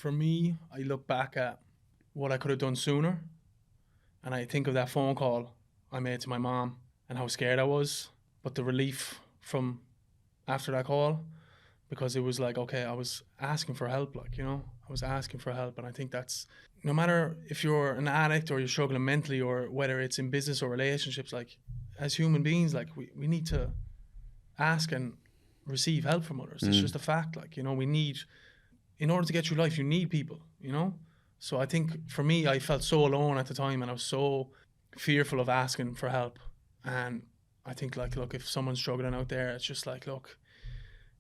For me, I look back at what I could have done sooner, and I think of that phone call I made to my mom and how scared I was, but the relief from after that call, because it was like, okay, I was asking for help, like, you know, I was asking for help. And I think that's, no matter if you're an addict or you're struggling mentally, or whether it's in business or relationships, like, as human beings, like, we need to ask and receive help from others. It's just a fact, like, you know, we need, in order to get through life, you need people, you know? So I think for me, I felt so alone at the time, and I was so fearful of asking for help. And I think, like, look, if someone's struggling out there, it's just like, look,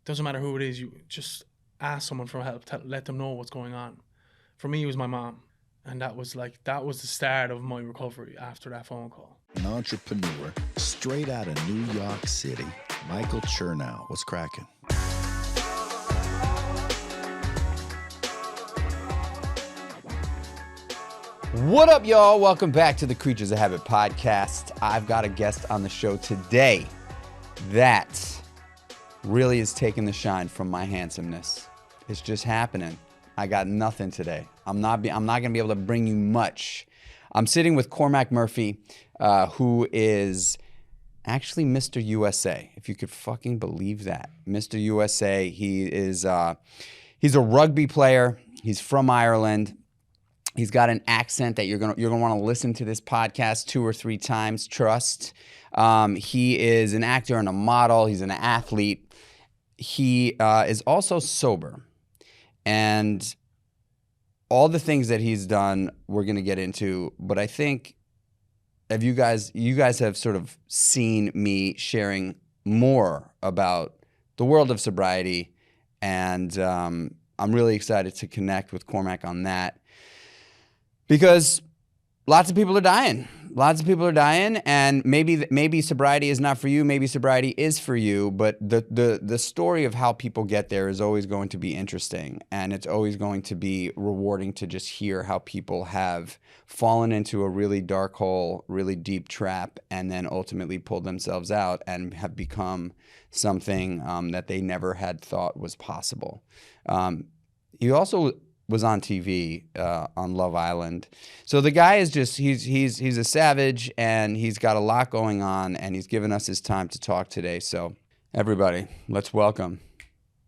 doesn't matter who it is, you just ask someone for help, let them know what's going on. For me, it was my mom. And that was the start of my recovery after that phone call. An entrepreneur straight out of New York City, Michael Chernow was cracking. What up, y'all? Welcome back to the Creatures of Habit Podcast. I've got a guest on the show today that really is taking the shine from my handsomeness. It's just happening. I got nothing today. I'm not gonna be able to bring you much. I'm sitting with Cormac Murphy, who is actually Mr. USA. If you could fucking believe that, Mr. USA. He is he's a rugby player. He's from Ireland. He's got an accent that you're gonna want to listen to this podcast 2 or 3 times. Trust. He is an actor and a model. He's an athlete. He is also sober, and all the things that he's done, we're gonna get into. But I think if you guys have sort of seen me sharing more about the world of sobriety, and I'm really excited to connect with Cormac on that. Because lots of people are dying. And maybe sobriety is not for you. Maybe sobriety is for you. But the story of how people get there is always going to be interesting. And it's always going to be rewarding to just hear how people have fallen into a really dark hole, really deep trap, and then ultimately pulled themselves out and have become something that they never had thought was possible. He also was on TV on Love Island. So the guy is just, he's a savage, and he's got a lot going on, and he's given us his time to talk today. So everybody, let's welcome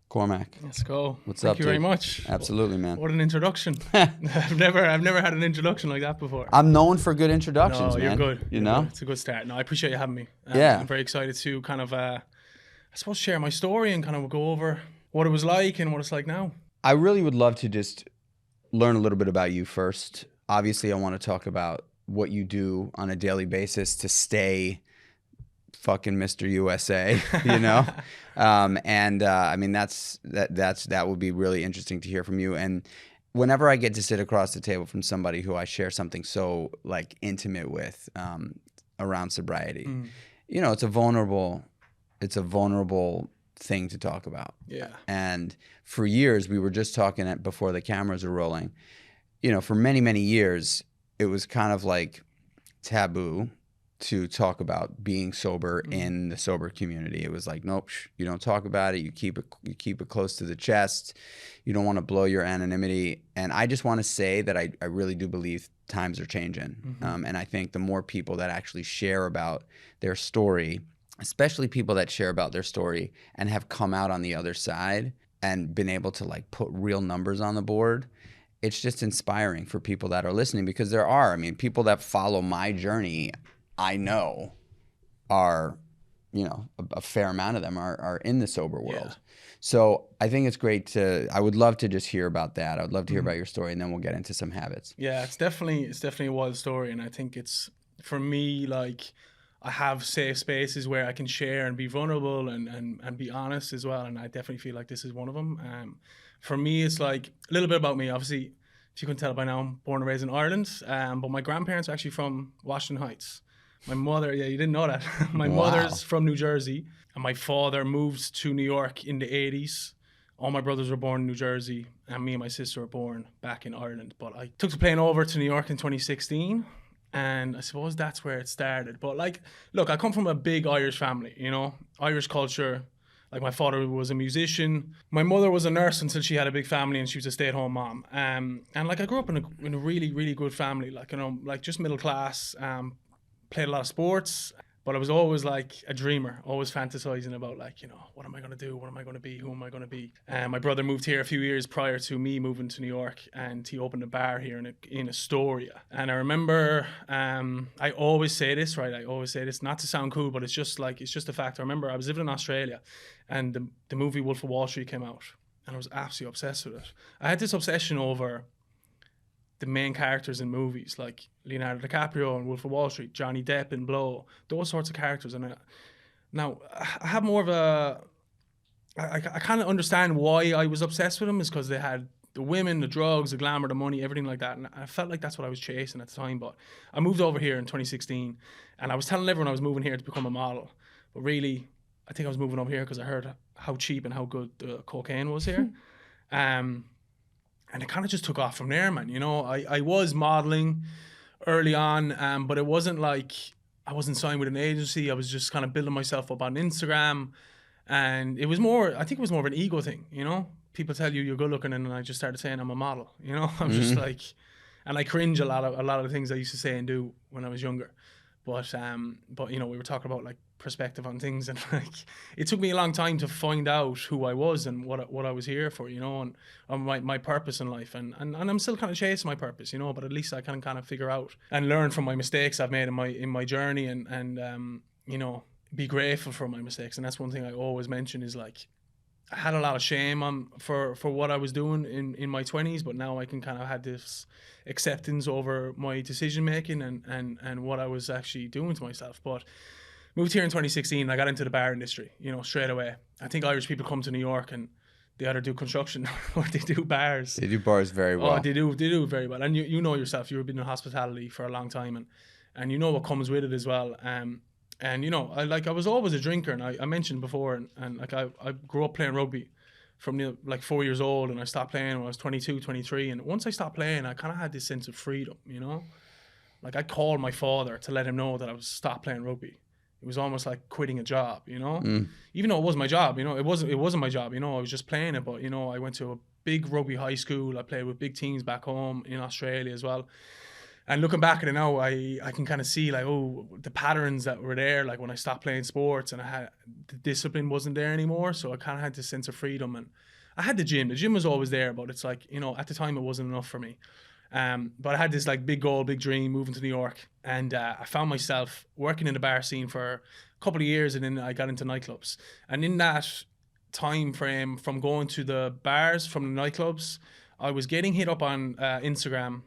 Cormac. Let's go. What's Thank up, you dude? very much. Absolutely, man. What an introduction. I've never had an introduction like that before. I'm known for good introductions, no, man. You're good. You know? It's a good start. No, I appreciate you having me. Yeah. I'm very excited to kind of, I suppose, share my story and kind of go over what it was like and what it's like now. I really would love to just learn a little bit about you first. Obviously, I want to talk about what you do on a daily basis to stay fucking Mr. USA, you know? I mean, that would be really interesting to hear from you. And whenever I get to sit across the table from somebody who I share something so like intimate with around sobriety, you know, it's a vulnerable thing to talk about. Yeah. And for years, we were just talking before the cameras are rolling, you know, for many, many years, it was kind of like taboo to talk about being sober in the sober community. It was like, nope, you don't talk about it. You keep it close to the chest. You don't want to blow your anonymity. And I just want to say that I really do believe times are changing. And I think the more people that actually share about their story, especially people that share about their story and have come out on the other side and been able to like put real numbers on the board, it's just inspiring for people that are listening, because there are, I mean, people that follow my journey, I know are, you know, a fair amount of them are in the sober world. Yeah. So I think it's great I would love to just hear about that. I would love to hear about your story, and then we'll get into some habits. Yeah, it's definitely a wild story. And I think it's, for me, like, I have safe spaces where I can share and be vulnerable and be honest as well. And I definitely feel like this is one of them. For me, it's like a little bit about me. Obviously, if you couldn't tell by now, I'm born and raised in Ireland. But my grandparents are actually from Washington Heights. My mother, yeah, you didn't know that. My mother's from New Jersey. And my father moved to New York in the 80s. All my brothers were born in New Jersey. And me and my sister were born back in Ireland. But I took the plane over to New York in 2016. And I suppose that's where it started. But like, look, I come from a big Irish family, you know, Irish culture. Like my father was a musician. My mother was a nurse until she had a big family and she was a stay-at-home mom. And like I grew up in a really, really good family, like, you know, like just middle class, played a lot of sports. But I was always like a dreamer, always fantasizing about like, you know, what am I going to do? What am I going to be? Who am I going to be? My brother moved here a few years prior to me moving to New York, and he opened a bar here in Astoria. And I remember, I always say this, right? I always say this, not to sound cool, but it's just a fact. I remember I was living in Australia and the movie Wolf of Wall Street came out and I was absolutely obsessed with it. I had this obsession over the main characters in movies like Leonardo DiCaprio in Wolf of Wall Street, Johnny Depp in Blow, those sorts of characters. And now I have more of a, I kind of understand why I was obsessed with them, is because they had the women, the drugs, the glamour, the money, everything like that. And I felt like that's what I was chasing at the time. But I moved over here in 2016 and I was telling everyone I was moving here to become a model. But really, I think I was moving over here because I heard how cheap and how good the cocaine was here. And it kind of just took off from there, man. You know, I was modeling early on, but it wasn't like I wasn't signed with an agency. I was just kind of building myself up on Instagram. And it was more, I think it was more of an ego thing, you know? People tell you you're good looking, and I just started saying I'm a model, you know? I'm just like, and I cringe a lot of the things I used to say and do when I was younger. But you know, we were talking about like perspective on things, and like it took me a long time to find out who I was and what I was here for, you know, and my purpose in life, and I'm still kind of chasing my purpose, you know, but at least I can kind of figure out and learn from my mistakes I've made in my journey, and you know, be grateful for my mistakes. And that's one thing I always mention is like I had a lot of shame for what I was doing in my 20s, but now I can kind of have this acceptance over my decision making and what I was actually doing to myself. But moved here in 2016, I got into the bar industry, you know, straight away. I think Irish people come to New York and they either do construction or they do bars. They do bars very well. Oh, they do very well. And you know yourself, you've been in hospitality for a long time, and you know what comes with it as well. And you know, I was always a drinker, and I mentioned before, and like I grew up playing rugby from like 4 years old, and I stopped playing when I was 22, 23. And once I stopped playing, I kind of had this sense of freedom, you know? Like I called my father to let him know that I was stopped playing rugby. It was almost like quitting a job, you know? Even though it wasn't my job, you know, it wasn't my job, you know, I was just playing it. But, you know, I went to a big rugby high school. I played with big teams back home in Australia as well. And looking back at it now, I can kind of see like, oh, the patterns that were there, like when I stopped playing sports and the discipline wasn't there anymore. So I kind of had this sense of freedom, and I had the gym. The gym was always there, but it's like, you know, at the time it wasn't enough for me. But I had this like big goal, big dream, moving to New York. And I found myself working in the bar scene for a couple of years, and then I got into nightclubs. And in that time frame, from going to the bars, from the nightclubs, I was getting hit up on Instagram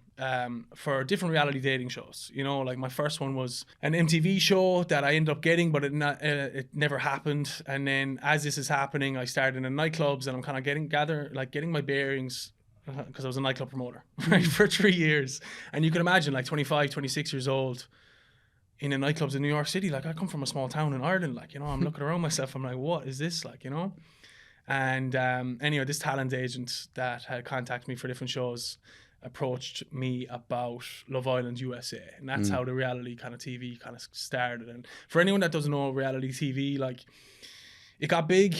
for different reality dating shows. You know, like my first one was an MTV show that I ended up getting, but it never happened. And then as this is happening, I started in nightclubs, and I'm kind of getting my bearings, because I was a nightclub promoter right, for 3 years. And you can imagine like 25, 26 years old in the nightclubs in New York City. Like I come from a small town in Ireland, like, you know, I'm looking around myself, I'm like, what is this like, you know? And anyway, this talent agent that had contacted me for different shows approached me about Love Island USA, and that's how the reality kind of TV kind of started. And for anyone that doesn't know reality TV, like it got big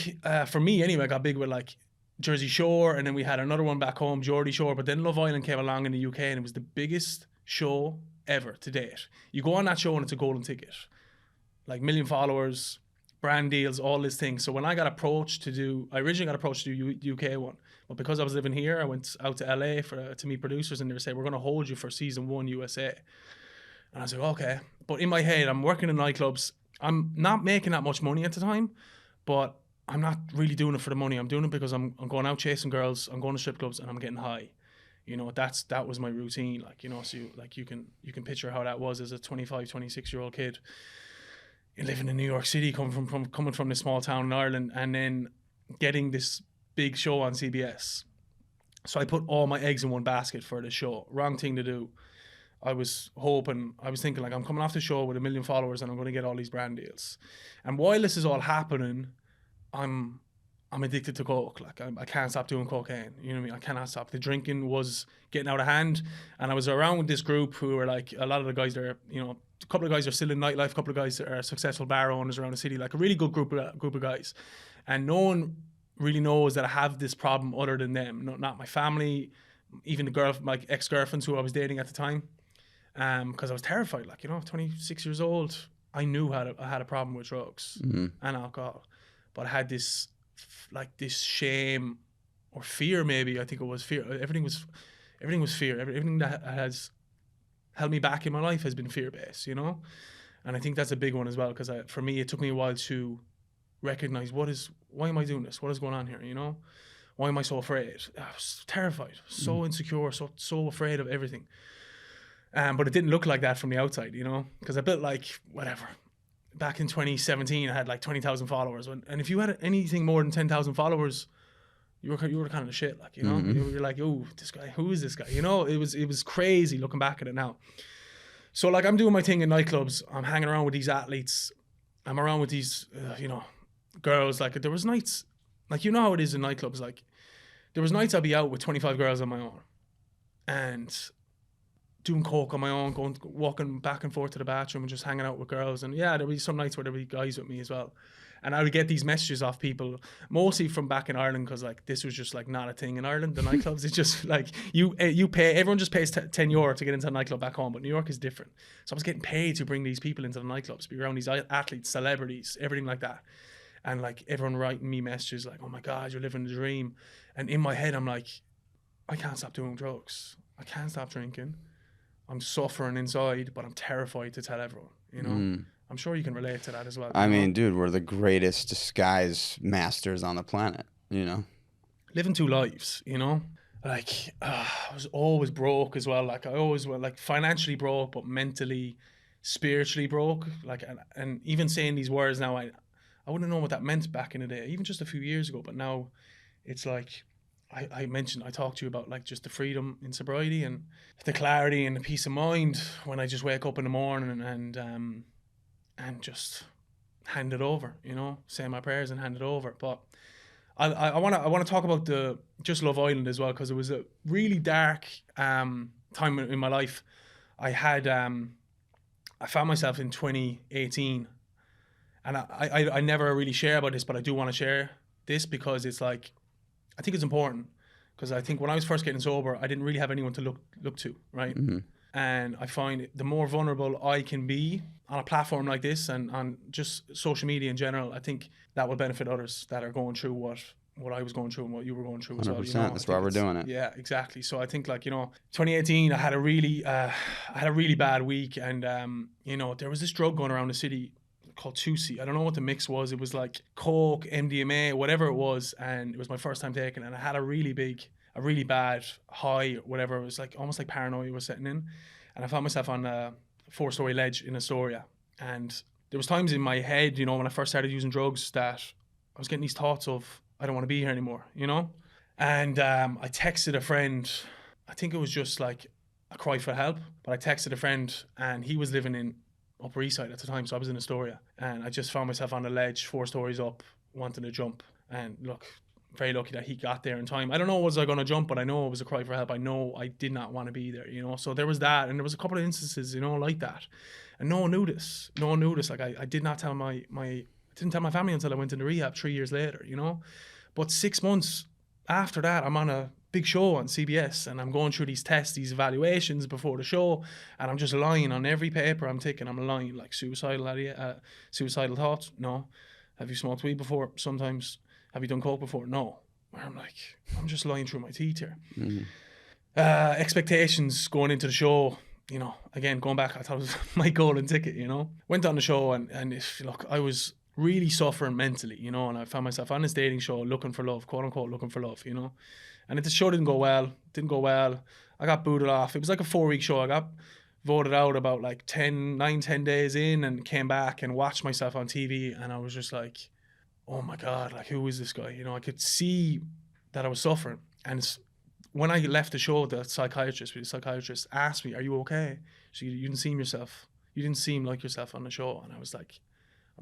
for me anyway. It got big with like Jersey Shore, and then we had another one back home, Geordie Shore. But then Love Island came along in the UK, and it was the biggest show ever to date. You go on that show and it's a golden ticket, like 1 million followers, brand deals, all this thing. So when I got approached I originally got approached to do UK one, but because I was living here, I went out to LA to meet producers, and they were saying, we're going to hold you for season 1 USA. And I was like, okay. But in my head, I'm working in nightclubs. I'm not making that much money at the time, but I'm not really doing it for the money. I'm doing it because I'm going out chasing girls, I'm going to strip clubs, and I'm getting high. You know, that was my routine. Like, you know, so you can picture how that was as a 25, 26-year-old kid living in New York City, coming from this small town in Ireland, and then getting this big show on CBS. So I put all my eggs in one basket for the show. Wrong thing to do. I was thinking like, I'm coming off the show with 1 million followers, and I'm going to get all these brand deals. And while this is all happening, I'm addicted to coke. Like I can't stop doing cocaine. You know what I mean? I cannot stop. The drinking was getting out of hand, and I was around with this group who were like, a lot of the guys there, you know, a couple of guys are still in nightlife, a couple of guys are successful bar owners around the city, like a really good group of guys. And no one really knows that I have this problem other than them. No, not my family, even my ex-girlfriends who I was dating at the time. Because I was terrified, 26 years old, I knew I had a problem with drugs and alcohol. But I had this shame or fear, maybe. I think it was fear. Everything was fear. Everything that has held me back in my life has been fear-based, And I think that's a big one as well, because for me, it took me a while to recognize why am I doing this? What is going on here, Why am I so afraid? I was terrified, so insecure, so afraid of everything. But it didn't look like that from the outside, because I built back in 2017, I had 20,000 followers. And if you had anything more than 10,000 followers, you were kind of the shit, You're like, oh, this guy, who is this guy? It was crazy looking back at it now. So I'm doing my thing in nightclubs. I'm hanging around with these athletes. I'm around with these, girls. There was nights, how it is in nightclubs. There was nights I'd be out with 25 girls on my own and doing coke on my own, walking back and forth to the bathroom and just hanging out with girls. And yeah, there'd be some nights where there'd be guys with me as well. And I would get these messages off people, mostly from back in Ireland, because this was just not a thing in Ireland. The nightclubs, it's just you pay, everyone just pays €10 to get into a nightclub back home, but New York is different. So I was getting paid to bring these people into the nightclubs, be around these athletes, celebrities, everything like that. And everyone writing me messages oh my God, you're living the dream. And in my head, I'm like, I can't stop doing drugs. I can't stop drinking. I'm suffering inside, but I'm terrified to tell everyone, I'm sure you can relate to that as well. I mean, dude, we're the greatest disguise masters on the planet, Living two lives, I was always broke as well. I always was financially broke, but mentally, spiritually broke. And even saying these words now, I wouldn't know what that meant back in the day, even just a few years ago. But now it's I talked to you about just the freedom in sobriety and the clarity and the peace of mind when I just wake up in the morning and just hand it over, say my prayers and hand it over. But I want to talk about just Love Island as well, because it was a really dark time in my life. I found myself in 2018, and I never really share about this, but I do want to share this because it's I think it's important, because I think when I was first getting sober, I didn't really have anyone to look to, right? Mm-hmm. And I find the more vulnerable I can be on a platform like this and on just social media in general, I think that will benefit others that are going through what I was going through and what you were going through as well. 100%. That's why we're doing it. Yeah, exactly. So I think 2018, I had a really bad week, and there was this drug going around the city called 2C. I don't know what the mix was. It was coke, MDMA, whatever it was, and it was my first time taking it, and I had a really bad high, whatever. It was almost like paranoia was setting in, and I found myself on a 4-story ledge in Astoria. And there was times in my head, when I first started using drugs, that I was getting these thoughts of, I don't want to be here anymore, And I texted a friend. I think it was just a cry for help, but I texted a friend, and he was living in Upper East Side at the time, so I was in Astoria, and I just found myself on a ledge 4 stories up, wanting to jump. And look, very lucky that he got there in time. I don't know was I going to jump, but I know it was a cry for help. I know I did not want to be there, So there was that, and there was a couple of instances, like that, and no one knew this. I did not tell I didn't tell my family until I went into rehab 3 years later, But 6 months after that, I'm on a big show on CBS, and I'm going through these tests, these evaluations before the show, and I'm just lying on every paper I'm taking. I'm lying suicidal thoughts. No. Have you smoked weed before? Sometimes. Have you done coke before? No. I'm just lying through my teeth here. Mm-hmm. Expectations going into the show, again, going back, I thought it was my golden ticket, Went on the show, and I was really suffering mentally, and I found myself on this dating show looking for love, quote unquote, looking for love, And the show didn't go well. I got booted off. It was a 4-week show. I got voted out about 10 days in, and came back and watched myself on TV, and I was just oh my God, who is this guy? I could see that I was suffering. And when I left the show, the psychiatrist asked me, "Are you okay?" So you didn't seem like yourself on the show. And I was I'm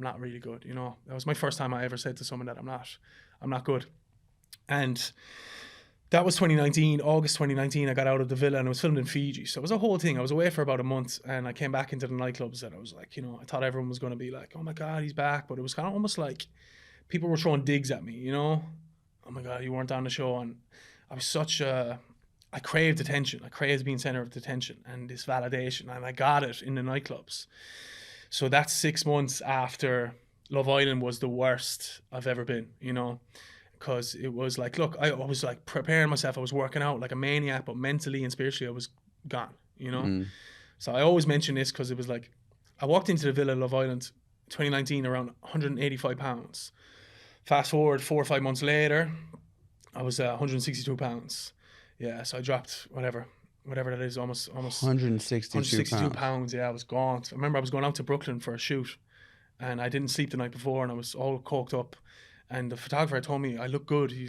not really good. That was my first time I ever said to someone that I'm not good. And that was 2019, August 2019. I got out of the villa, and it was filmed in Fiji. So it was a whole thing. I was away for about a month, and I came back into the nightclubs, and I was I thought everyone was going to be oh my God, he's back. But it was kind of almost people were throwing digs at me, you know? Oh my God, you weren't on the show. And I was I craved attention. I craved being center of attention and this validation, and I got it in the nightclubs. So that 6 months after Love Island was the worst I've ever been, you know? Because it was like, look, I was like preparing myself. I was working out like a maniac, but mentally and spiritually I was gone, you know? So I always mention this because it was like, I walked into the Villa Love Island 2019 around 185 pounds. Fast forward 4 or 5 months later, I was 162 pounds. Yeah, so I dropped whatever that is, almost 162 pounds. Yeah, I was gaunt. I remember I was going out to Brooklyn for a shoot, and I didn't sleep the night before, and I was all coked up. And the photographer told me I look good. He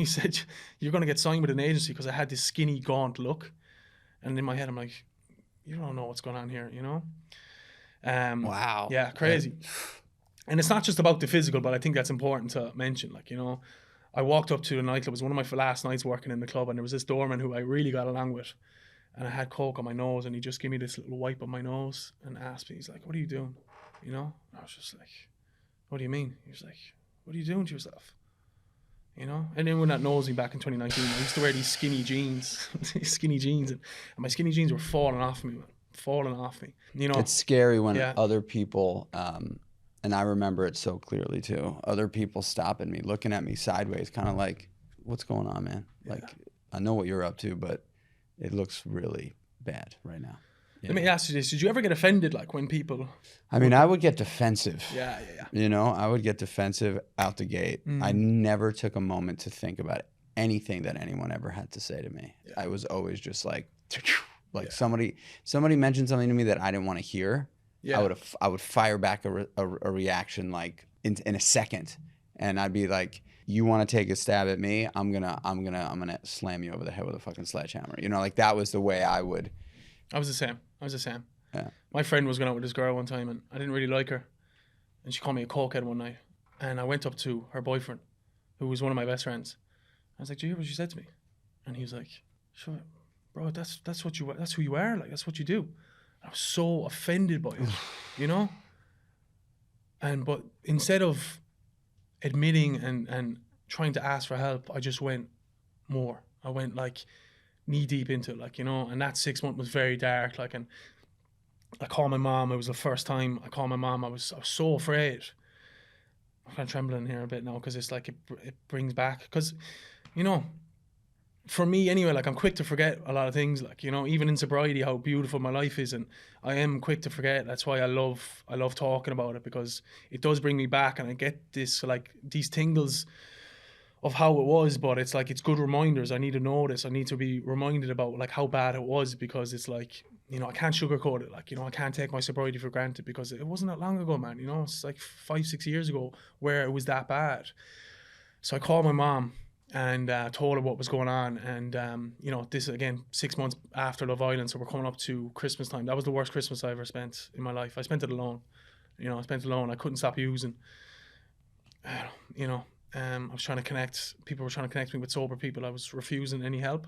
said, you're going to get signed with an agency, because I had this skinny, gaunt look. And in my head, I'm like, you don't know what's going on here, you know? Wow. Yeah, crazy. And it's not just about the physical, but I think that's important to mention. Like, you know, I walked up to the nightclub. It was one of my last nights working in the club, and there was this doorman who I really got along with. And I had coke on my nose, and he just gave me this little wipe on my nose and asked me, he's like, what are you doing? You know? And I was just like, what do you mean? He was like, what are you doing to yourself? You know? And anyone that knows me back in 2019, I used to wear these skinny jeans, and my skinny jeans were falling off me, man. You know? It's scary when other people, and I remember it so clearly too, other people stopping me, looking at me sideways, kind of like, what's going on, man? Like, I know what you're up to, but it looks really bad right now. Let me ask you this. Did you ever get offended, like, when people... I mean, I would get defensive. Yeah. You know, I would get defensive out the gate. I never took a moment to think about anything that anyone ever had to say to me. Yeah. I was always just like somebody mentioned something to me that I didn't want to hear. Yeah. I would fire back a reaction like in a second, and I'd be like, you want to take a stab at me? I'm gonna slam you over the head with a fucking sledgehammer. You know, like that was the way I would. I was the same. Yeah. My friend was going out with this girl one time, and I didn't really like her. And she called me a cokehead one night. And I went up to her boyfriend, who was one of my best friends. I was like, do you hear what she said to me? And he was like, sure, bro, that's who you are. Like, that's what you do. I was so offended by it, you know? But instead of admitting and trying to ask for help, I just went more. I went like knee deep into it, like, you know, and that 6 months was very dark. Like, and I called my mom. It was the first time I called my mom. I was so afraid. I'm kind of trembling here a bit now, because it's like it brings back, because, you know, for me anyway, like, I'm quick to forget a lot of things, like, you know, even in sobriety, how beautiful my life is, and I am quick to forget. That's why I love talking about it, because it does bring me back, and I get this, like, these tingles of how it was. But it's like, it's good reminders. I need to know this. I need to be reminded about, like, how bad it was, because it's like, you know, I can't sugarcoat it. Like, you know, I can't take my sobriety for granted, because it wasn't that long ago, man. You know, it's like 5-6 years ago where it was that bad. So I called my mom and told her what was going on. And, you know, this, again, 6 months after Love Island, so we're coming up to Christmas time. That was the worst Christmas I ever spent in my life. I spent it alone. You know, I spent it alone. I couldn't stop using. You know, I was trying to connect. People were trying to connect me with sober people. I was refusing any help.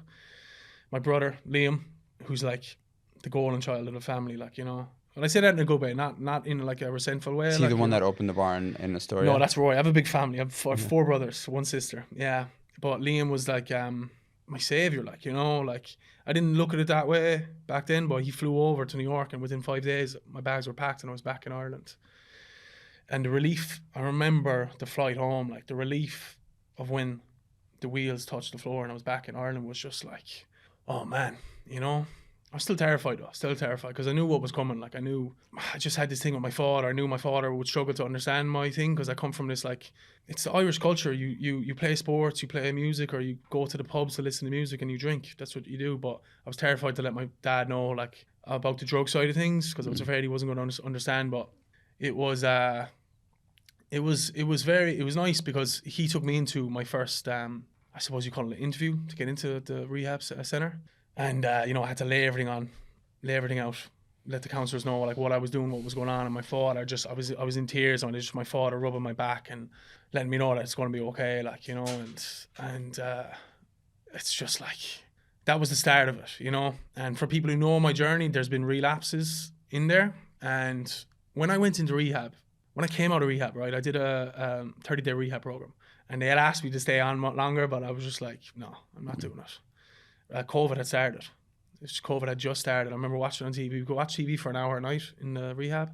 My brother, Liam, who's like the golden child of the family, like, you know. And I say that in a good way, not in like a resentful way. Is he like, the one that opened the bar in Astoria? No, that's Roy. I have a big family. I have four brothers, one sister. Yeah. But Liam was like my savior, like, you know, like, I didn't look at it that way back then, but he flew over to New York, and within 5 days my bags were packed and I was back in Ireland. And the relief, I remember the flight home, like the relief of when the wheels touched the floor and I was back in Ireland was just like, oh man, you know. I was still terrified though, because I knew what was coming. Like, I just had this thing with my father. I knew my father would struggle to understand my thing, because I come from this, like, it's the Irish culture. You play sports, you play music, or you go to the pubs to listen to music and you drink. That's what you do. But I was terrified to let my dad know, like, about the drug side of things, because I was afraid he wasn't going to understand. But it was nice, because he took me into my first, I suppose you call it an interview, to get into the rehab center. And, you know, I had to lay everything out, let the counsellors know, like, what I was doing, what was going on. And my father, I was in tears, and it was just my father rubbing my back and letting me know that it's going to be okay, like, you know. And it's just like, that was the start of it, you know. And for people who know my journey, there's been relapses in there. And when I went into rehab, when I came out of rehab, right, I did a 30-day rehab program, and they had asked me to stay on longer, but I was just like, no, I'm not doing it. COVID had started. COVID had just started. I remember watching on TV. We could watch TV for an hour a night in the rehab,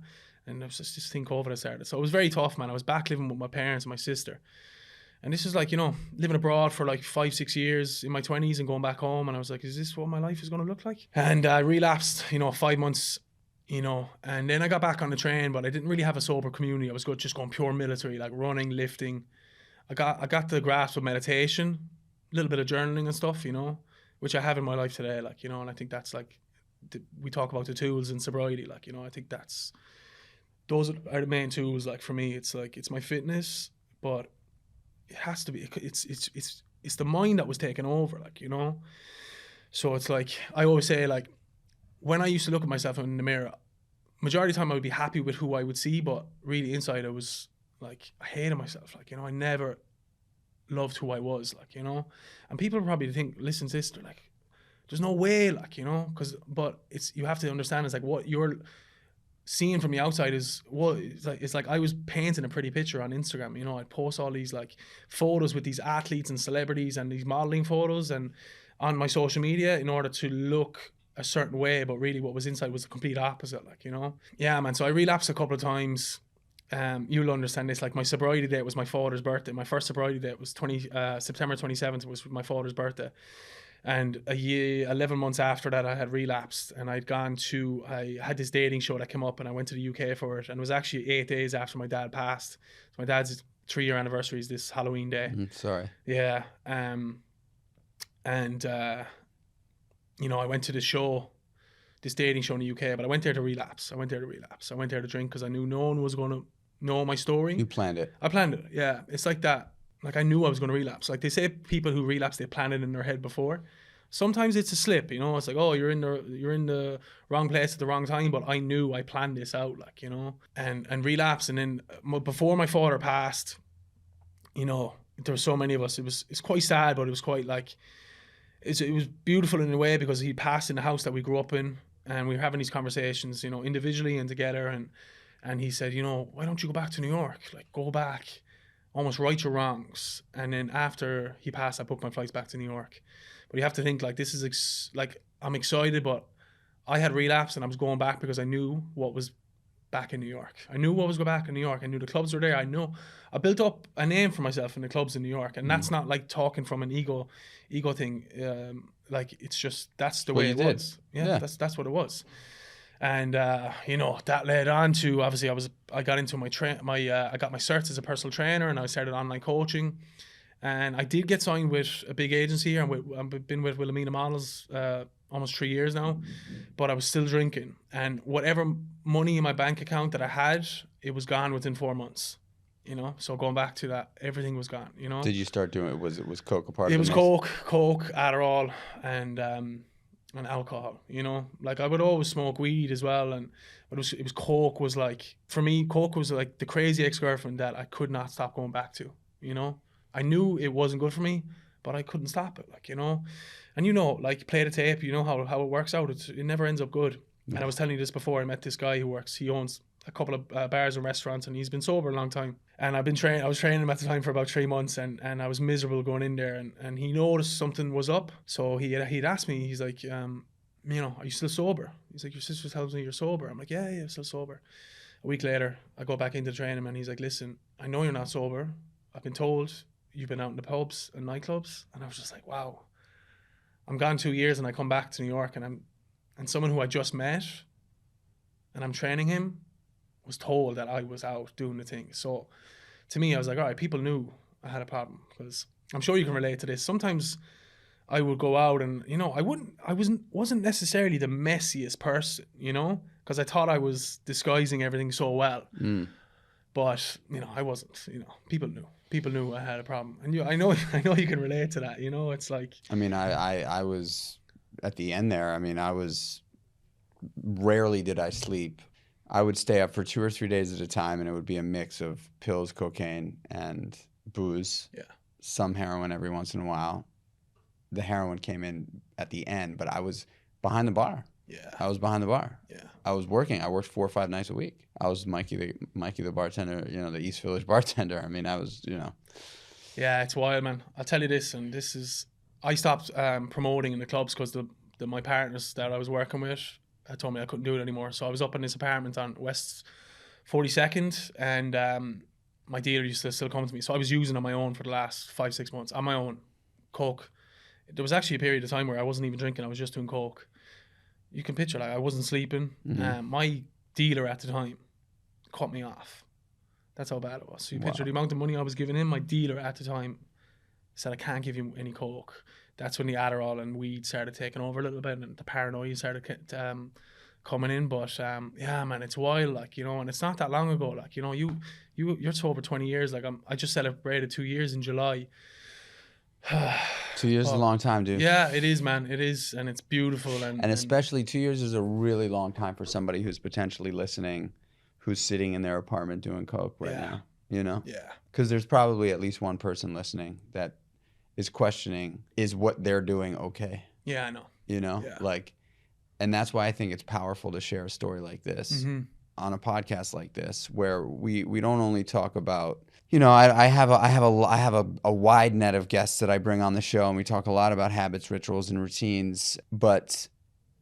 and it was just this thing COVID had started. So it was very tough, man. I was back living with my parents and my sister. And this is like, you know, living abroad for like 5-6 years in my 20s and going back home. And I was like, is this what my life is going to look like? And I relapsed, you know, 5 months, you know, and then I got back on the train, but I didn't really have a sober community. I was just going pure military, like running, lifting. I got the grasp of meditation, a little bit of journaling and stuff, you know, which I have in my life today, like, you know, and I think that's like, we talk about the tools in sobriety, like, you know, I think those are the main tools. Like for me, it's like, it's my fitness, but it has to be, it's the mind that was taken over, like, you know. So it's like, I always say, like, when I used to look at myself in the mirror, majority of the time I would be happy with who I would see, but really inside I was like, I hated myself, like, you know. I never loved who I was, like, you know. And people probably think, listen to this, they're like, there's no way, like, you know, but it's, you have to understand, it's like what you're seeing from the outside is what it's like I was painting a pretty picture on Instagram, you know. I'd post all these like photos with these athletes and celebrities and these modeling photos and on my social media in order to look a certain way, but really what was inside was the complete opposite, like, you know. Yeah, man. So I relapsed a couple of times. You'll understand this. Like, my sobriety date was my father's birthday. My first sobriety date was September 27th was my father's birthday. And 11 months after that, I had relapsed, and I had this dating show that came up, and I went to the UK for it. And it was actually 8 days after my dad passed. So my dad's 3-year anniversary is this Halloween day. Sorry. Yeah. You know, I went to the show, this dating show in the UK, but I went there to relapse. I went there to drink because I knew no one was going to know my story. You planned it. I planned it, yeah. It's like that. Like, I knew I was going to relapse. Like, they say people who relapse, they plan it in their head before. Sometimes it's a slip, you know. It's like, oh, you're in the wrong place at the wrong time. But I knew I planned this out, like, you know. And relapse. And then before my father passed, you know, there were so many of us. It's quite sad, but it was quite like, it was beautiful in a way, because he passed in the house that we grew up in, and we were having these conversations, you know, individually and together. And he said, you know, why don't you go back to New York? Like, go back. Almost right your wrongs. And then after he passed, I booked my flights back to New York. But you have to think, like, this is like, I'm excited, but I had relapsed and I was going back because I knew what was back in New York. I knew what was back in New York. I knew the clubs were there. I built up a name for myself in the clubs in New York. And that's not like talking from an ego thing. Like, it's just, that's the way it was. Yeah. That's what it was. And you know, that led on to, obviously I got into I got my certs as a personal trainer, and I started online coaching, and I did get signed with a big agency here. I've been with Wilhelmina Models almost 3 years now, but I was still drinking, and whatever money in my bank account that I had, it was gone within 4 months. You know, so going back to that, everything was gone. You know. Did you start doing it? Was coke a part of it? It was coke, Adderall, and alcohol, you know. Like, I would always smoke weed as well, but it was coke was like, for me, coke was like the crazy ex-girlfriend that I could not stop going back to, you know. I knew it wasn't good for me, but I couldn't stop it, like, you know. And you know, like, play the tape, you know how it works out. It never ends up good. Yeah. And I was telling you this before. I met this guy he owns a couple of bars and restaurants, and he's been sober a long time. And I was training him at the time for about 3 months, and I was miserable going in there, and he noticed something was up. So he'd asked me, he's like, you know, are you still sober? He's like, your sister tells me you're sober. I'm like, yeah, I'm still sober. A week later, I go back into training, and he's like, listen, I know you're not sober. I've been told you've been out in the pubs and nightclubs. And I was just like, wow. I'm gone 2 years, and I come back to New York, and someone who I just met, and I'm training him, was told that I was out doing the thing. So to me, I was like, all right, people knew I had a problem, because I'm sure you can relate to this. Sometimes I would go out and, you know, I wasn't necessarily the messiest person, you know, because I thought I was disguising everything so well. But, you know, I wasn't, you know, people knew I had a problem. And I know you can relate to that, you know. It's like, I mean, I was at the end there. I mean, rarely did I sleep. I would stay up for 2 or 3 days at a time, and it would be a mix of pills, cocaine, and booze. Yeah. Some heroin every once in a while. The heroin came in at the end, but I was behind the bar Yeah. I was behind the bar. Yeah. I was working. I worked 4 or 5 nights a week. I was Mikey the bartender, the East Village bartender. I mean, I was, Yeah, it's wild, man. I'll tell you this, and this is, I stopped promoting in the clubs because my partners that I was working with told me I couldn't do it anymore. So I was up in this apartment on West 42nd, and my dealer used to still come to me. So I was using on my own for the last 5-6 months on my own, coke. There was actually a period of time where I wasn't even drinking. I was just doing coke. You can picture, like, I wasn't sleeping. My dealer at the time cut me off. That's how bad it was. So you picture the amount of money I was giving him. My dealer at the time said, I can't give you any coke. That's when the Adderall and weed started taking over a little bit, and the paranoia started coming in. But yeah, man, it's wild, like, and it's not that long ago. Like, you're sober 20 years. Like, I just celebrated 2 years in July. 2 years is a long time, dude. Yeah, it is, man. It is, and it's beautiful. And especially 2 years is a really long time for somebody who's potentially listening, who's sitting in their apartment doing coke right now, Yeah. Because there's probably at least one person listening that is questioning, is what they're doing okay? Yeah, I know. Yeah. And that's why I think it's powerful to share a story like this on a podcast like this, where we don't only talk about, I have a wide net of guests that I bring on the show, and we talk a lot about habits, rituals, and routines. But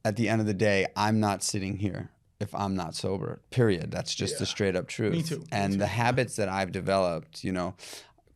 at the end of the day, I'm not sitting here if I'm not sober, period. That's just the straight up truth. Me too. And the habits that I've developed,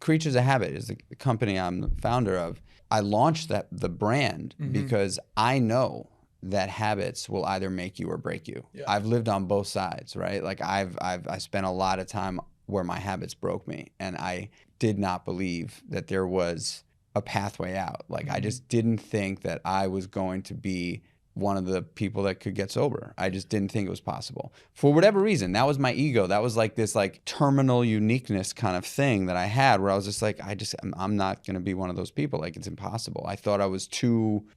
Creatures of Habit is the company I'm the founder of. I launched the brand because I know that habits will either make you or break you. Yeah. I've lived on both sides, right? Like I spent a lot of time where my habits broke me, and I did not believe that there was a pathway out. Like I just didn't think that I was going to be one of the people that could get sober. I just didn't think it was possible. For whatever reason, that was my ego. That was like this terminal uniqueness kind of thing that I had, where I was just like, I'm not going to be one of those people. Like, it's impossible. I thought I was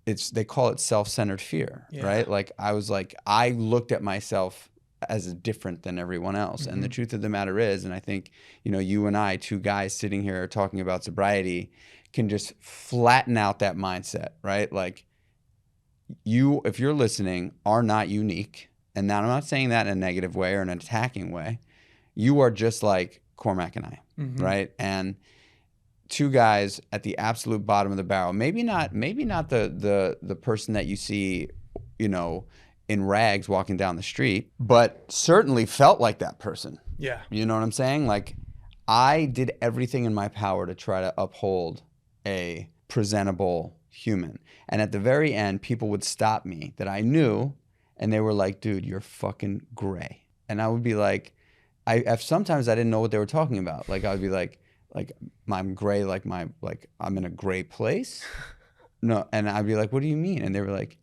they call it self-centered fear, right? Like I looked at myself as different than everyone else. And the truth of the matter is, and I think, you and I, two guys sitting here talking about sobriety, can just flatten out that mindset, right? Like, if you're listening, are not unique. And now I'm not saying that in a negative way or an attacking way. You are just like Cormac and I, right? And two guys at the absolute bottom of the barrel. Maybe not the person that you see, in rags walking down the street, but certainly felt like that person. Yeah. You know what I'm saying? Like, I did everything in my power to try to uphold a presentable human. And at the very end, people would stop me that I knew, and they were like, dude, you're fucking gray. And I would be like, sometimes I didn't know what they were talking about. Like, I would be like I'm gray, like I'm in a gray place? No. And I'd be like, what do you mean? And they were like,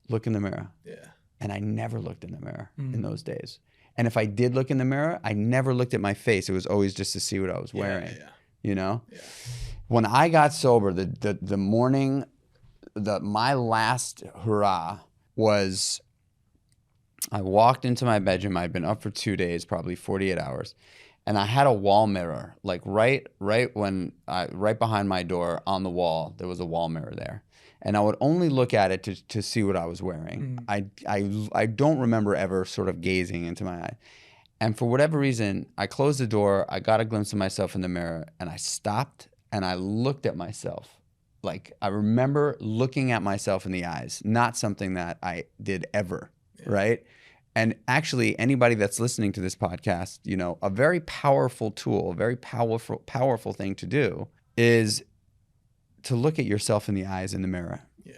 look in the mirror. Yeah. And I never looked in the mirror in those days. And if I did look in the mirror, I never looked at my face. It was always just to see what I was wearing. Yeah. Yeah. When I got sober, the morning, my last hurrah was, I walked into my bedroom. I'd been up for 2 days, probably 48 hours. And I had a wall mirror, like right behind my door on the wall, there was a wall mirror there. And I would only look at it to see what I was wearing. I don't remember ever sort of gazing into my eye. And for whatever reason, I closed the door, I got a glimpse of myself in the mirror, and I stopped and I looked at myself. Like, I remember looking at myself in the eyes, not something that I did ever, right? And actually, anybody that's listening to this podcast, a very powerful tool, a very powerful thing to do is to look at yourself in the eyes in the mirror. Yeah.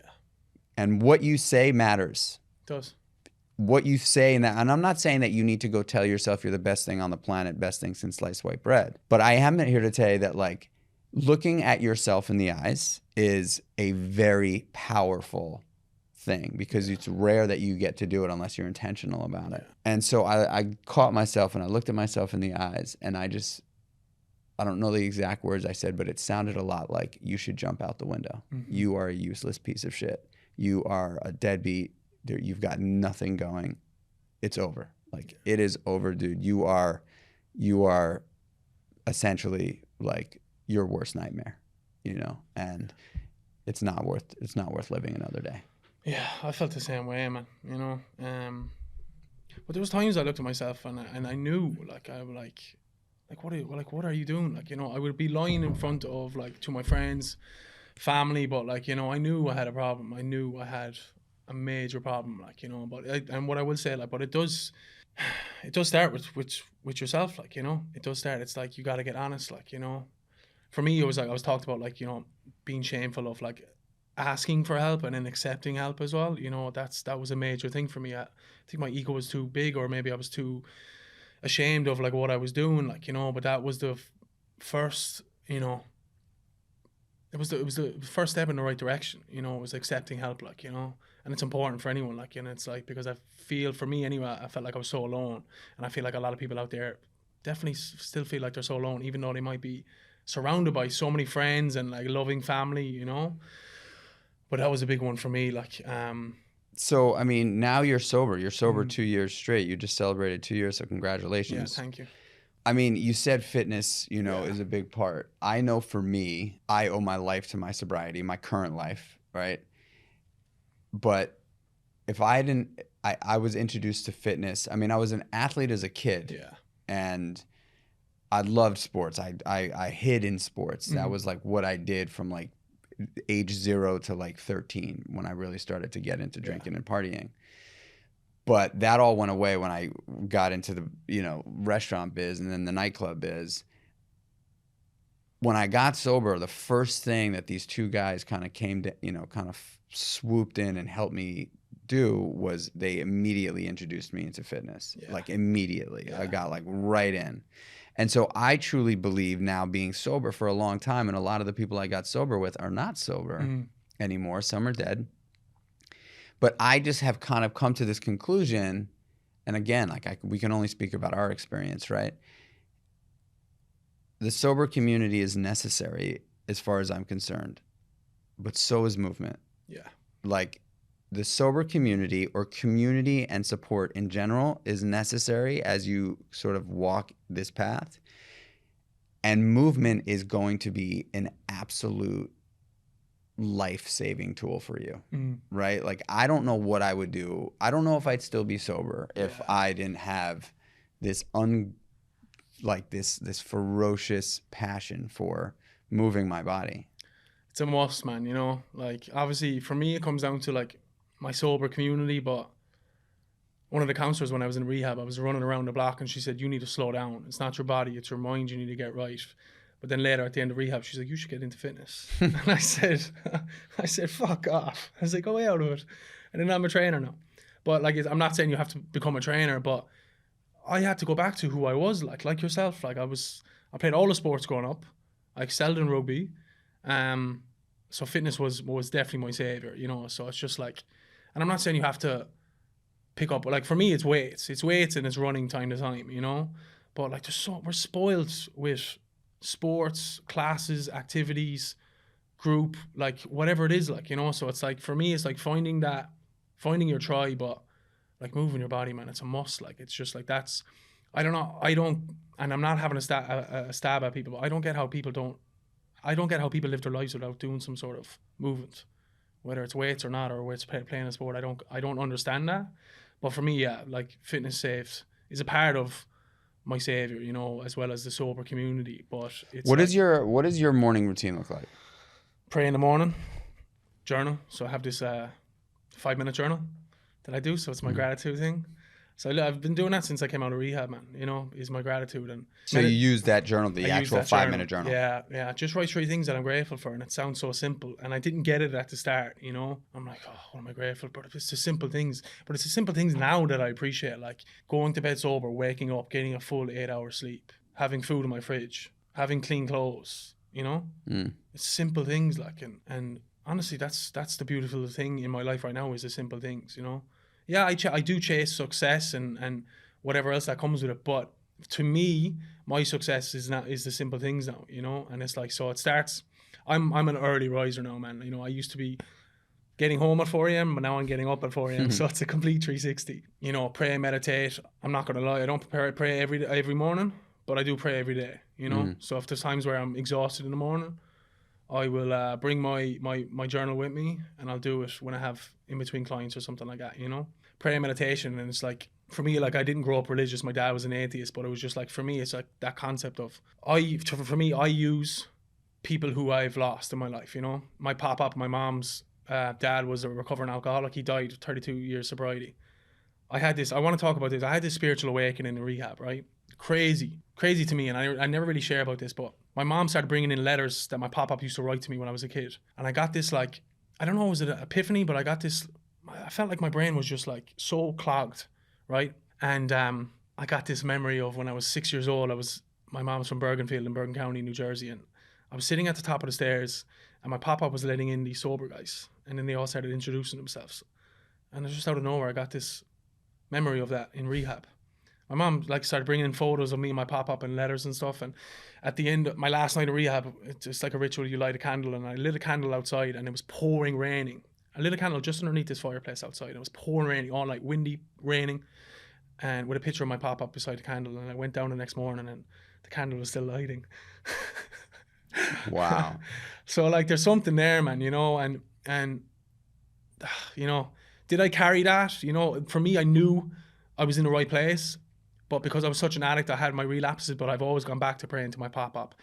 And what you say matters. It does. What you say, and I'm not saying that you need to go tell yourself you're the best thing on the planet, best thing since sliced white bread. But I am here to tell you that, like, looking at yourself in the eyes is a very powerful thing, because it's rare that you get to do it unless you're intentional about it. And so I caught myself and I looked at myself in the eyes, and I don't know the exact words I said, but it sounded a lot like, you should jump out the window. You are a useless piece of shit. You are a deadbeat. You've got nothing going. It's over. Like, it is over, dude. You are essentially like your worst nightmare, and it's not worth living another day. Yeah, I felt the same way, man. You know, but there was times I looked at myself and I knew, like, I was like, what are you doing? Like, you know, I would be lying in front of, like, to my friends, family, but, like, you know, I knew I had a problem. I knew I had a major problem, like, you know. And what I will say, like, but it does start with yourself, like, you know. It does start. It's like you got to get honest, like, you know. For me, it was like I was talked about, like, you know, being shameful of, like, asking for help and then accepting help as well. You know, that was a major thing for me. I think my ego was too big, or maybe I was too ashamed of, like, what I was doing, like, you know. But that was the first, you know, it was the first step in the right direction. You know, it was accepting help, like, you know. And it's important for anyone, like, you know. It's like, because I feel, for me anyway, I felt like I was so alone, and I feel like a lot of people out there definitely still feel like they're so alone, even though they might be surrounded by so many friends and, like, loving family, you know. But that was a big one for me, like. So, I mean, now you're sober. You're sober 2 years straight. You just celebrated 2 years, so congratulations. Yeah, thank you. I mean, you said fitness, you know, is a big part. I know for me, I owe my life to my sobriety, my current life, right? But if I didn't, I was introduced to fitness. I mean, I was an athlete as a kid. Yeah. And I loved sports. I hid in sports. That was like what I did from like age 0 to like 13 when I really started to get into drinking and partying. But that all went away when I got into the, you know, restaurant biz and then the nightclub biz. When I got sober, the first thing that these two guys kind of came to, you know, kind of swooped in and helped me do was they immediately introduced me into fitness. Like immediately. I got like right in. And so I truly believe now, being sober for a long time, and a lot of the people I got sober with are not sober anymore. Some are dead. But I just have kind of come to this conclusion, and again, like we can only speak about our experience, right? The sober community is necessary as far as I'm concerned, but so is movement. Yeah. Like the sober community, or community and support in general, is necessary as you sort of walk this path. And movement is going to be an absolute life-saving tool for you, right? Like, I don't know what I would do. I don't know if I'd still be sober if I didn't have this this ferocious passion for moving my body. It's a must, man, you know? Like, obviously, for me, it comes down to, like, my sober community, but one of the counselors when I was in rehab, I was running around the block and she said, you need to slow down. It's not your body, it's your mind you need to get right. But then later at the end of rehab, she's like, you should get into fitness. And I said, fuck off. I was like, go way out of it. And then I'm a trainer now. But like, I'm not saying you have to become a trainer, but I had to go back to who I was, like yourself. Like I played all the sports growing up. I excelled in rugby. So fitness was definitely my savior, you know? So it's just like, and I'm not saying you have to pick up, like for me, it's weights and it's running time to time, you know? But like, we're spoiled with sports, classes, activities, group, like whatever it is, like, you know? So it's like, for me, it's like finding your tribe, but like moving your body, man, it's a must. Like, it's just like, and I'm not having a stab at people, but I don't get how people live their lives without doing some sort of movement, whether it's weights or not, or whether it's playing a sport. I don't understand that. But for me, yeah, like fitness is a part of my savior, you know, as well as the sober community. But it's what is your morning routine look like? Pray in the morning, journal. So I have this 5-minute journal that I do. So it's my gratitude thing. So I've been doing that since I came out of rehab, man. You know, is my gratitude. And so you use that journal, the actual 5-minute journal. Yeah. Just write 3 things that I'm grateful for, and it sounds so simple. And I didn't get it at the start, you know. I'm like, oh, what am I grateful for? It's the simple things. But it's the simple things now that I appreciate, like going to bed sober, waking up, getting a full 8-hour sleep, having food in my fridge, having clean clothes, you know. It's simple things, like, and honestly, that's the beautiful thing in my life right now, is the simple things, you know. Yeah, I do chase success and whatever else that comes with it, but to me, my success is the simple things now, you know. And it's like, so it starts. I'm an early riser now, man. You know, I used to be getting home at 4 a.m, but now I'm getting up at 4 a.m. So it's a complete 360. You know, pray, meditate. I'm not gonna lie, I don't pray every morning, but I do pray every day. You know, so if there's times where I'm exhausted in the morning, I will bring my journal with me, and I'll do it when I have in between clients or something like that, you know. Prayer and meditation, and it's like, for me, like, I didn't grow up religious. My dad was an atheist, but it was just like, for me, it's like that concept of, for me, I use people who I've lost in my life, you know. My pop-up, my mom's dad was a recovering alcoholic. He died 32 years sobriety. I want to talk about this. I had this spiritual awakening in rehab, right? Crazy to me. And I never really share about this, but my mom started bringing in letters that my pop-up used to write to me when I was a kid. And I got this, like, I don't know, was it an epiphany, but I felt like my brain was just like so clogged, right? And I got this memory of when I was 6 years old. My mom's from Bergenfield in Bergen County, New Jersey. And I was sitting at the top of the stairs, and my pop-up was letting in these sober guys. And then they all started introducing themselves. And just out of nowhere, I got this memory of that in rehab. My mom like started bringing in photos of me and my pop-up and letters and stuff. And at the end, my last night of rehab, it's like a ritual. You light a candle, and I lit a candle outside, and it was pouring raining. I lit a candle just underneath this fireplace outside. It was pouring raining all night, windy, raining, and with a picture of my pop-up beside the candle. And I went down the next morning, and the candle was still lighting. Wow. So like, there's something there, man, you know, and you know, did I carry that? You know, for me, I knew I was in the right place, but because I was such an addict, I had my relapses, but I've always gone back to praying to my pop-up.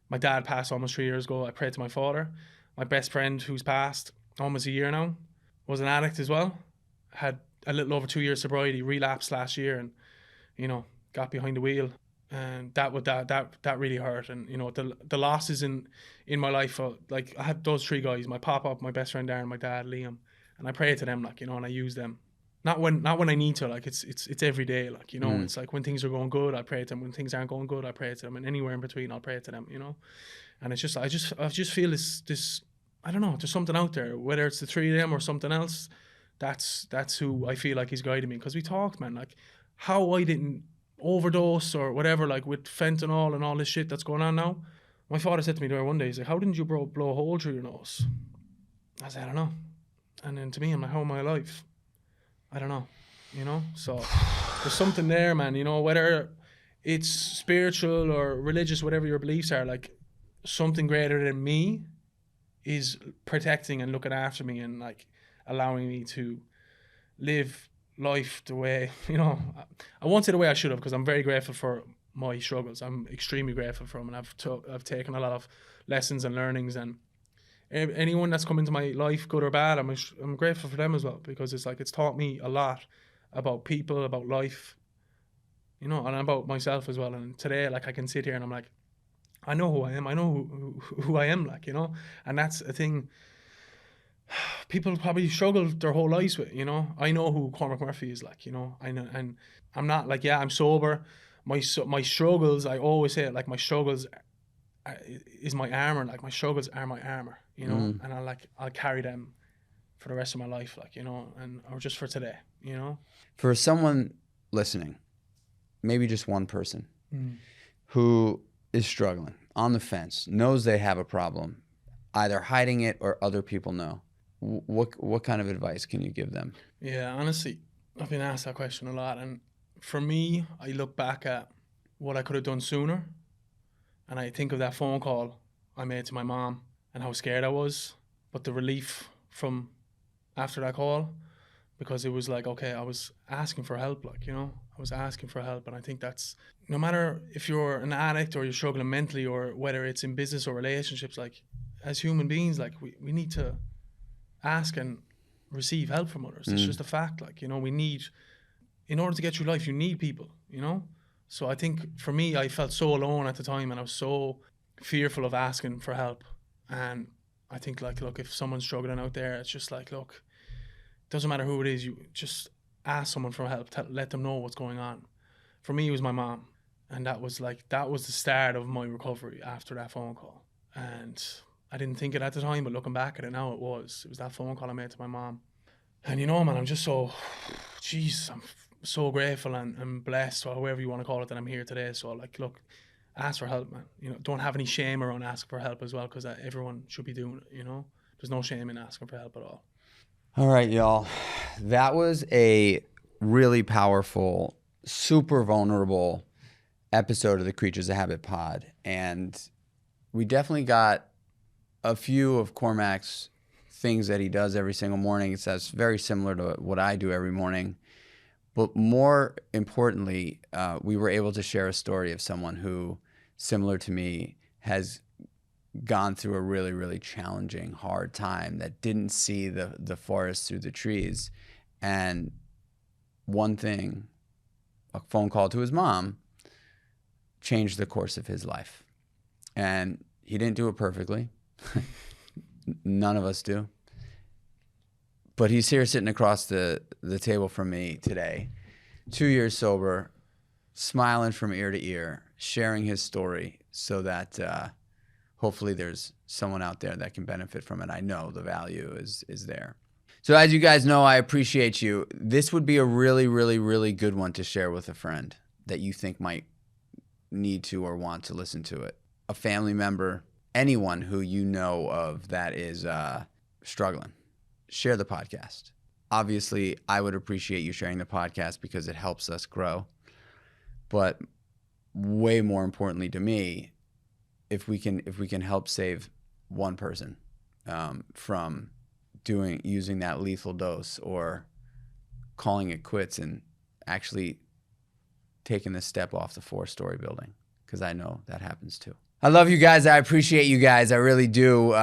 My dad passed almost 3 years ago. I prayed to my father. My best friend, who's passed almost a year now, was an addict as well. Had a little over 2 years sobriety, relapsed last year, and, you know, got behind the wheel. And that really hurt. And, you know, the losses in my life, like, I had those three guys, my pop-up, my best friend Darren, my dad Liam, and I pray to them, like, you know, and I use them. Not when I need to, like, it's every day, like, you know. It's like when things are going good, I pray to them. When things aren't going good, I pray to them. And anywhere in between, I'll pray to them, you know. And it's just, I just feel this, I don't know, there's something out there, whether it's the three of them or something else. That's who I feel like he's guiding me. Because we talked, man, like, how I didn't overdose or whatever, like with fentanyl and all this shit that's going on now. My father said to me there one day, he's like, how didn't you blow a hole through your nose? I said, I don't know. And then to me, I'm like, how am I alive? I don't know, you know? So there's something there, man, you know, whether it's spiritual or religious, whatever your beliefs are, like, something greater than me is protecting and looking after me and, like, allowing me to live life the way, you know, I won't say the way I should have, because I'm very grateful for my struggles. I'm extremely grateful for them, and I've taken a lot of lessons and learnings, and anyone that's come into my life, good or bad, I'm grateful for them as well, because it's like, it's taught me a lot about people, about life, you know, and about myself as well. And today, like, I can sit here and I'm like, I know who I am. I know who I am, like, you know, and that's a thing people probably struggle their whole lives with, you know. I know who Cormac Murphy is, like, you know. I know, and I'm not like, yeah, I'm sober. My struggles, I always say it, like, my struggles is my armor. Like, my struggles are my armor, you know. And I'll carry them for the rest of my life, like, you know, or just for today, you know. For someone listening, maybe just one person who is struggling, on the fence, knows they have a problem, either hiding it or other people know, what kind of advice can you give them? Yeah, honestly, I've been asked that question a lot, and for me, I look back at what I could have done sooner, and I think of that phone call I made to my mom and how scared I was, but the relief from after that call, because it was like, okay, I was asking for help, like, you know, I was asking for help. And I think that's, no matter if you're an addict or you're struggling mentally, or whether it's in business or relationships, like, as human beings, like, we need to ask and receive help from others. It's just a fact, like, you know, we need, in order to get through life, you need people, you know. So I think for me, I felt so alone at the time, and I was so fearful of asking for help. And I think, like, look, if someone's struggling out there, it's just like, look, it doesn't matter who it is, you just ask someone for help, let them know what's going on. For me, it was my mom, and that was the start of my recovery after that phone call. And I didn't think it at the time, but looking back at it now, it was that phone call I made to my mom. And, you know, man, I'm just so, I'm so grateful and blessed, or however you want to call it, that I'm here today. So, like, look, ask for help, man. You know, don't have any shame around asking for help as well, because everyone should be doing it, you know. There's no shame in asking for help at all. All right, y'all. That was a really powerful, super vulnerable episode of the Creatures of Habit pod. And we definitely got a few of Cormac's things that he does every single morning. It's very similar to what I do every morning. But more importantly, we were able to share a story of someone who, similar to me, has gone through a really, really challenging, hard time, that didn't see the forest through the trees. And one thing, a phone call to his mom, changed the course of his life. And he didn't do it perfectly. None of us do. But he's here sitting across the table from me today, 2 years sober, smiling from ear to ear, sharing his story so that hopefully there's someone out there that can benefit from it. I know the value is there. So as you guys know, I appreciate you. This would be a really, really, really good one to share with a friend that you think might need to or want to listen to it. A family member, anyone who you know of that is struggling. Share the podcast. Obviously, I would appreciate you sharing the podcast because it helps us grow. But way more importantly to me, if we can help save one person from using that lethal dose or calling it quits and actually taking the step off the 4-story building, because I know that happens too. I love you guys. I appreciate you guys. I really do.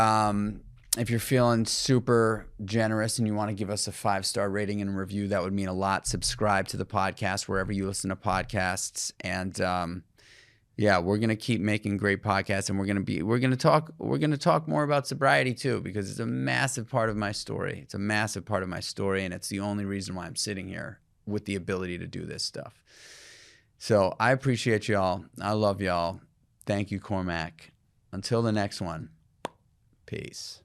If you're feeling super generous and you want to give us a 5-star rating and review, that would mean a lot. Subscribe to the podcast wherever you listen to podcasts. And yeah, we're gonna keep making great podcasts, and we're gonna talk more about sobriety too, because it's a massive part of my story. It's a massive part of my story, and it's the only reason why I'm sitting here with the ability to do this stuff. So I appreciate y'all. I love y'all. Thank you, Cormac. Until the next one, peace.